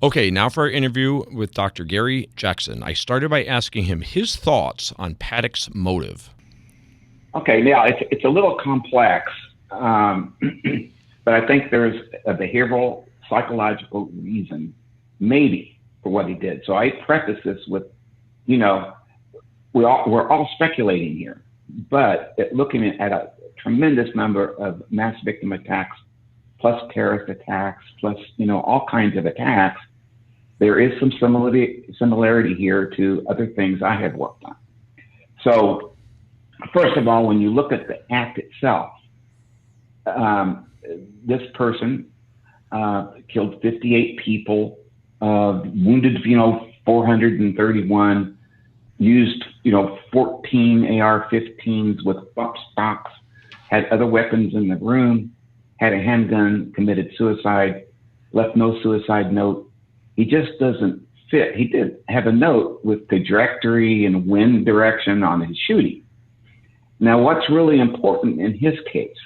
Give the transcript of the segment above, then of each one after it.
Okay, now for our interview with Dr. Gary Jackson. I started by asking him his thoughts on Paddock's motive. Okay, now it's a little complex, but I think there's a behavioral psychological reason, maybe, for what he did. So I preface this with, we're all speculating here, but looking at a tremendous number of mass victim attacks, plus terrorist attacks, plus all kinds of attacks, there is some similarity here to other things I have worked on. So first of all, when you look at the act itself, this person killed 58 people, wounded 431, used 14 AR-15s with bump stocks, had other weapons in the room, had a handgun, committed suicide, left no suicide note. He just doesn't fit. He did have a note with the trajectory and wind direction on his shooting. Now, what's really important in his case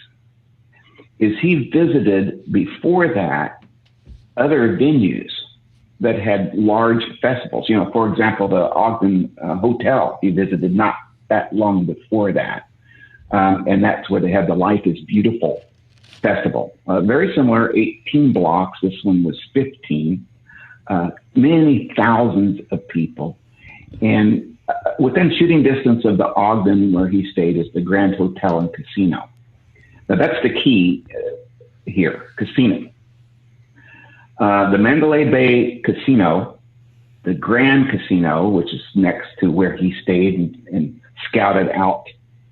is he visited before that other venues that had large festivals. For example, the Ogden Hotel he visited not that long before that. And that's where they had the Life is Beautiful festival. Very similar, 18 blocks. This one was 15. Many thousands of people. And within shooting distance of the Ogden where he stayed is the Grand Hotel and Casino. Now that's the key here, casino. The Mandalay Bay Casino, the Grand Casino, which is next to where he stayed and scouted out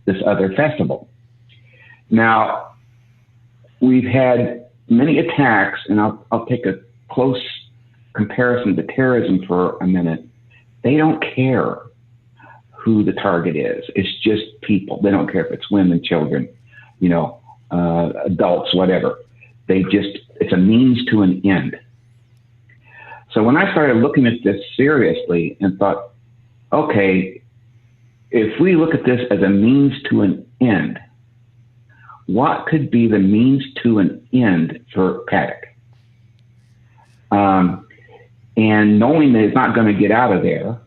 this other festival. Now, we've had many attacks, and I'll take a close comparison to terrorism for a minute. They don't care who the target is. It's just people. They don't care if it's women, children, adults, whatever. It's a means to an end. So when I started looking at this seriously and thought, okay, if we look at this as a means to an end, what could be the means to an end for Paddock? And knowing that he's not going to get out of there,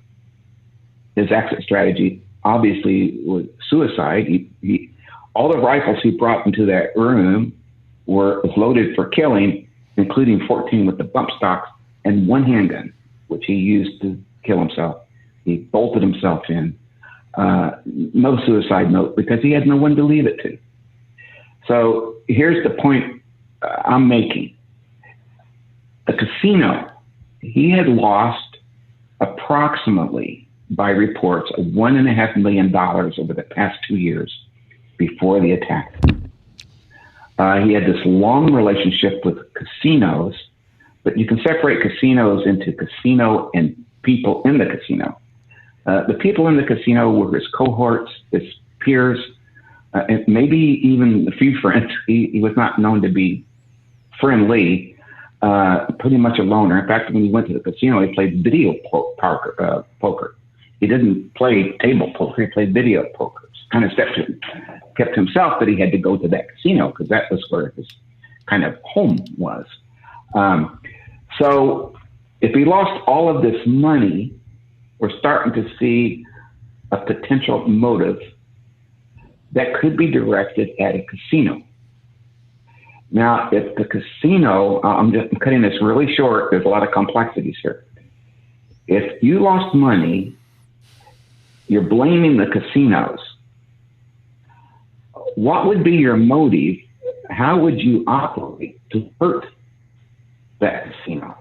his exit strategy obviously was suicide. All the rifles he brought into that room were loaded for killing, including 14 with the bump stocks and one handgun, which he used to kill himself. He bolted himself in. No suicide note because he had no one to leave it to. So here's the point I'm making. The casino, he had lost approximately, by reports, $1.5 million over the past 2 years before the attack. He had this long relationship with casinos, but you can separate casinos into casino and people in the casino. The people in the casino were his cohorts, his peers, and maybe even a few friends. He was not known to be friendly, pretty much a loner. In fact, when he went to the casino, he played video poker. He didn't play table poker, he played video poker. Kind of kept himself, but he had to go to that casino because that was where his kind of home was. So if he lost all of this money, we're starting to see a potential motive that could be directed at a casino. Now, if the casino, I'm cutting this really short, there's a lot of complexities here. If you lost money, you're blaming the casinos. What would be your motive? How would you operate to hurt that casino?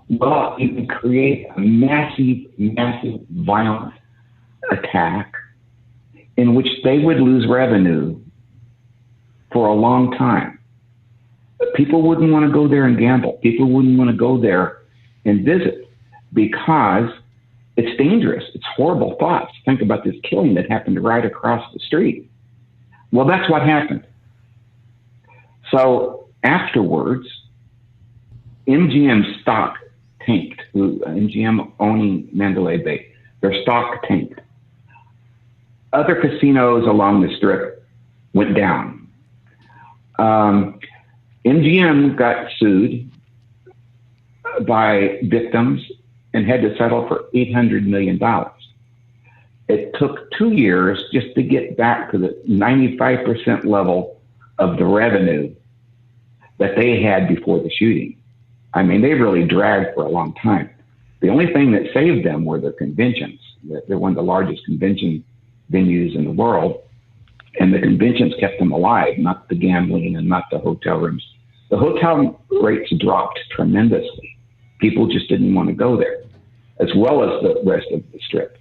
Well, you can create a massive violent attack in which they would lose revenue for a long time. People wouldn't want to go there and gamble. People wouldn't want to go there and visit because it's dangerous. It's horrible thoughts. Think about this killing that happened right across the street. Well, that's what happened. So afterwards, MGM stock tanked. MGM owning Mandalay Bay, their stock tanked. Other casinos along the strip went down. MGM got sued by victims and had to settle for $800 million. It took 2 years just to get back to the 95% level of the revenue that they had before the shooting. I mean, they really dragged for a long time. The only thing that saved them were the conventions. They're one of the largest convention venues in the world, and the conventions kept them alive, not the gambling and not the hotel rooms. The hotel rates dropped tremendously. People just didn't want to go there, as well as the rest of the Strip.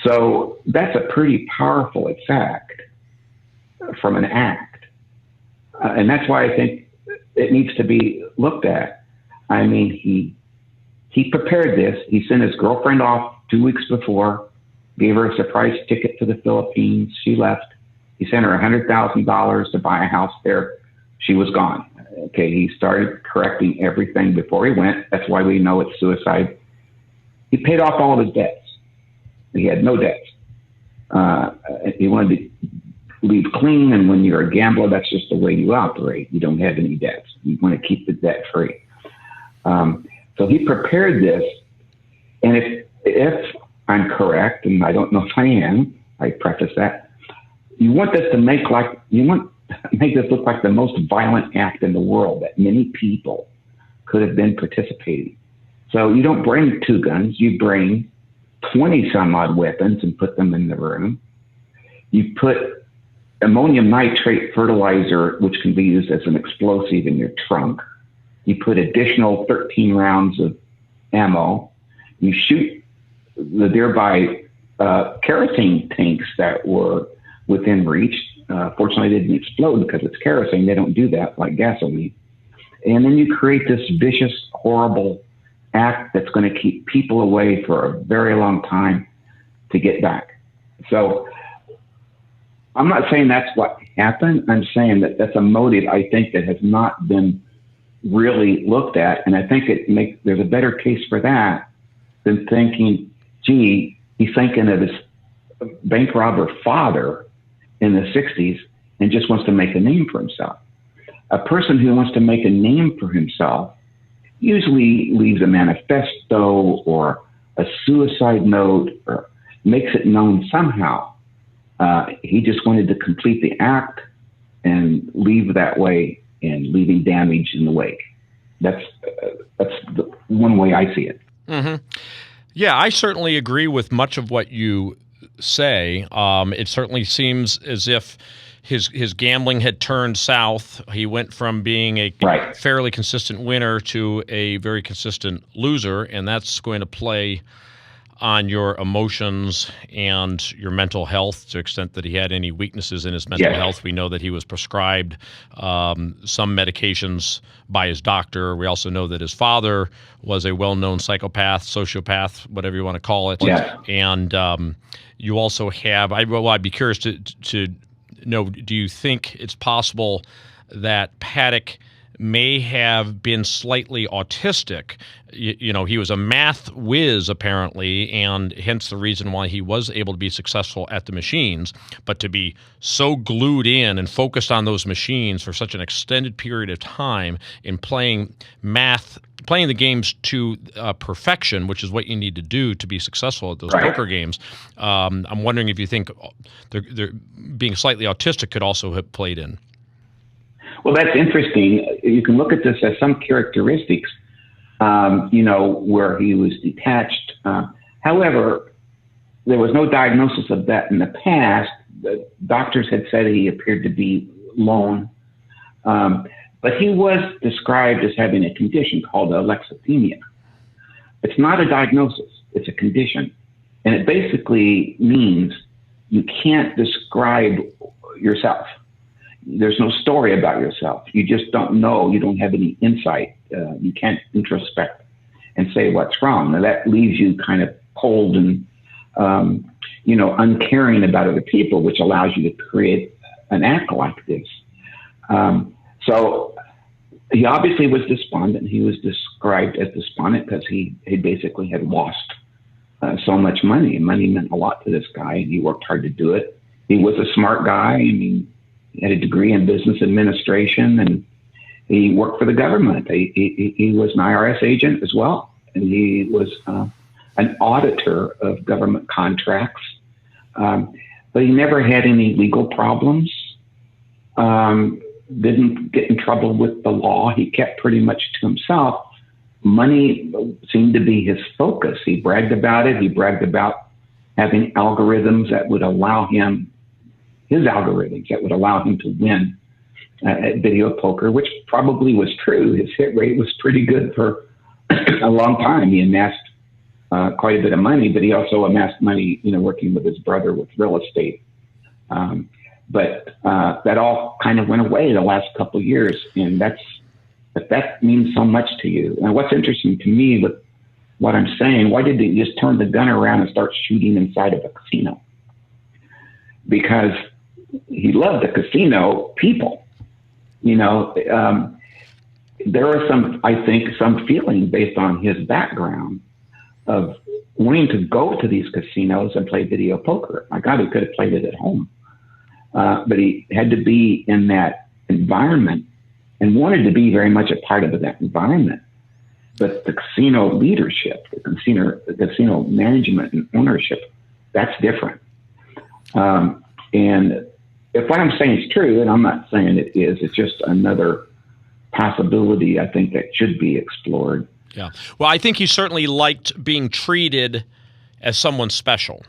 So that's a pretty powerful effect from an act. And that's why I think it needs to be looked at. I mean, he prepared this. He sent his girlfriend off 2 weeks before, gave her a surprise ticket to the Philippines. She left. He sent her $100,000 to buy a house there. She was gone. Okay, he started correcting everything before he went. That's why we know it's suicide. He paid off all of his debts. He had no debts. He wanted to leave clean, and when you're a gambler, that's just the way you operate. You don't have any debts. You want to keep the debt free. So he prepared this, and if I'm correct, and I don't know if I am, I preface that, you want this to make this look like the most violent act in the world, that many people could have been participating. So you don't bring 2 guns, you bring 20 some odd weapons and put them in the room. You put ammonium nitrate fertilizer, which can be used as an explosive, in your trunk. You put additional 13 rounds of ammo. You shoot the nearby kerosene tanks that were within reach. Fortunately, they didn't explode because it's kerosene. They don't do that like gasoline. And then you create this vicious, horrible act that's going to keep people away for a very long time to get back. So I'm not saying that's what happened. I'm saying that that's a motive, I think, that has not been really looked at. And I think there's a better case for that than thinking, gee, he's thinking of his bank robber father in the 60s and just wants to make a name for himself. A person who wants to make a name for himself usually leaves a manifesto or a suicide note or makes it known somehow. He just wanted to complete the act and leave that way, and leaving damage in the wake. That's the one way I see it. Mm-hmm. Yeah, I certainly agree with much of what you say. It certainly seems as if his gambling had turned south. He went from being a fairly consistent winner to a very consistent loser, and that's going to play on your emotions and your mental health to the extent that he had any weaknesses in his mental health. We know that he was prescribed some medications by his doctor. We also know that his father was a well-known psychopath, sociopath, whatever you want to call it. Yeah. And you also have, I'd be curious to know, do you think it's possible that Paddock may have been slightly autistic? You know, he was a math whiz apparently, and hence the reason why he was able to be successful at the machines. But to be so glued in and focused on those machines for such an extended period of time in playing the games to perfection, which is what you need to do to be successful at those poker games. I'm wondering if you think they're being slightly autistic could also have played in. Well, that's interesting. You can look at this as some characteristics, where he was detached. However, there was no diagnosis of that in the past. The doctors had said he appeared to be lone, but he was described as having a condition called alexithymia. It's not a diagnosis, it's a condition. And it basically means you can't describe yourself. There's no story about yourself. You just don't know. You don't have any insight. You can't introspect and say what's wrong. Now that leaves you kind of cold and, uncaring about other people, which allows you to create an act like this. So he obviously was despondent. He was described as despondent because he basically had lost so much money. And money meant a lot to this guy, and he worked hard to do it. He was a smart guy. I mean, he had a degree in business administration, and He worked for the government. He was an IRS agent as well, and he was an auditor of government contracts. But he never had any legal problems. Didn't get in trouble with the law. He kept pretty much to himself. Money seemed to be his focus. He bragged about it. He bragged about having algorithms that would allow him, his algorithms that would allow him to win at video poker, which probably was true. His hit rate was pretty good for a long time. He amassed quite a bit of money, but he also amassed money, working with his brother with real estate. But that all kind of went away the last couple of years, and that means so much to you. And what's interesting to me with what I'm saying, why did he just turn the gun around and start shooting inside of a casino? Because he loved the casino people. There are some feeling based on his background of wanting to go to these casinos and play video poker. My God, he could have played it at home. But he had to be in that environment and wanted to be very much a part of that environment. But the casino leadership, the casino management and ownership, that's different. And if what I'm saying is true, and I'm not saying it is, it's just another possibility I think that should be explored. Yeah. Well, I think he certainly liked being treated as someone special.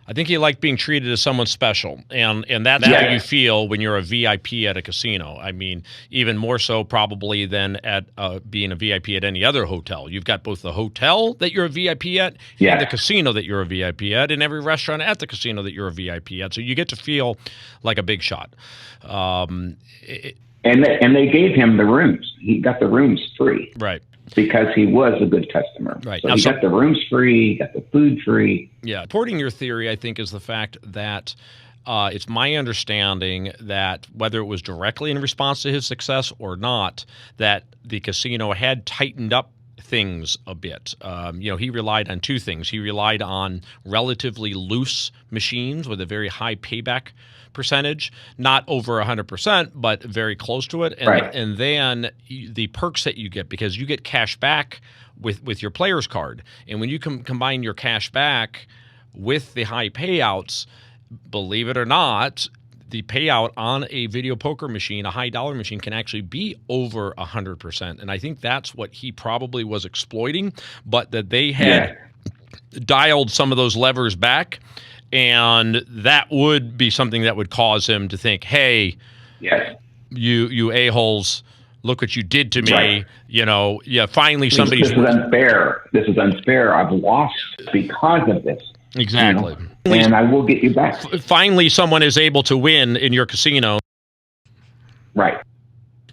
I think he liked being treated as someone special, and that's how you feel when you're a VIP at a casino. I mean, even more so probably than at being a VIP at any other hotel. You've got both the hotel that you're a VIP at and the casino that you're a VIP at, and every restaurant at the casino that you're a VIP at. So you get to feel like a big shot. And they gave him the rooms. He got the rooms free. Right. Because he was a good customer. Right. So he got the rooms free, he got the food free. Yeah. Supporting your theory, I think, is the fact that it's my understanding that whether it was directly in response to his success or not, that the casino had tightened up things a bit. He relied on two things. He relied on relatively loose machines with a very high payback percentage, not over 100%, but very close to it. And then the perks that you get, because you get cash back with your player's card. And when you combine your cash back with the high payouts, believe it or not, the payout on a video poker machine, a high dollar machine, can actually be over 100%. And I think that's what he probably was exploiting, but that they had dialed some of those levers back. And that would be something that would cause him to think, hey, you a-holes, look what you did to me. Right. Finally somebody's... This is unfair. This is unfair. I've lost because of this. Exactly. And I will get you back. Finally someone is able to win in your casino. Right.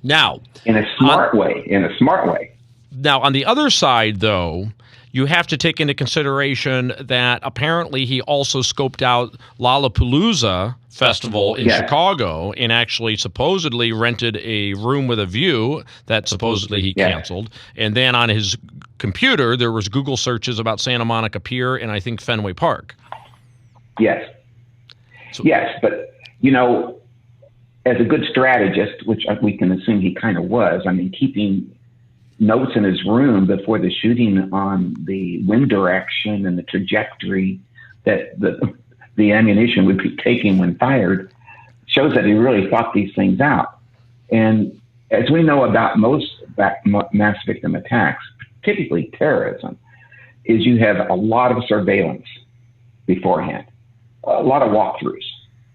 Now... In a smart way. Now, on the other side, though... You have to take into consideration that apparently he also scoped out Lollapalooza Festival in Chicago and actually supposedly rented a room with a view that supposedly he canceled. And then on his computer, there was Google searches about Santa Monica Pier and I think Fenway Park. Yes. But, as a good strategist, which we can assume he kind of was, keeping notes in his room before the shooting on the wind direction and the trajectory that the ammunition would be taking when fired shows that he really thought these things out. And as we know about most mass victim attacks, typically terrorism, is you have a lot of surveillance beforehand, a lot of walkthroughs.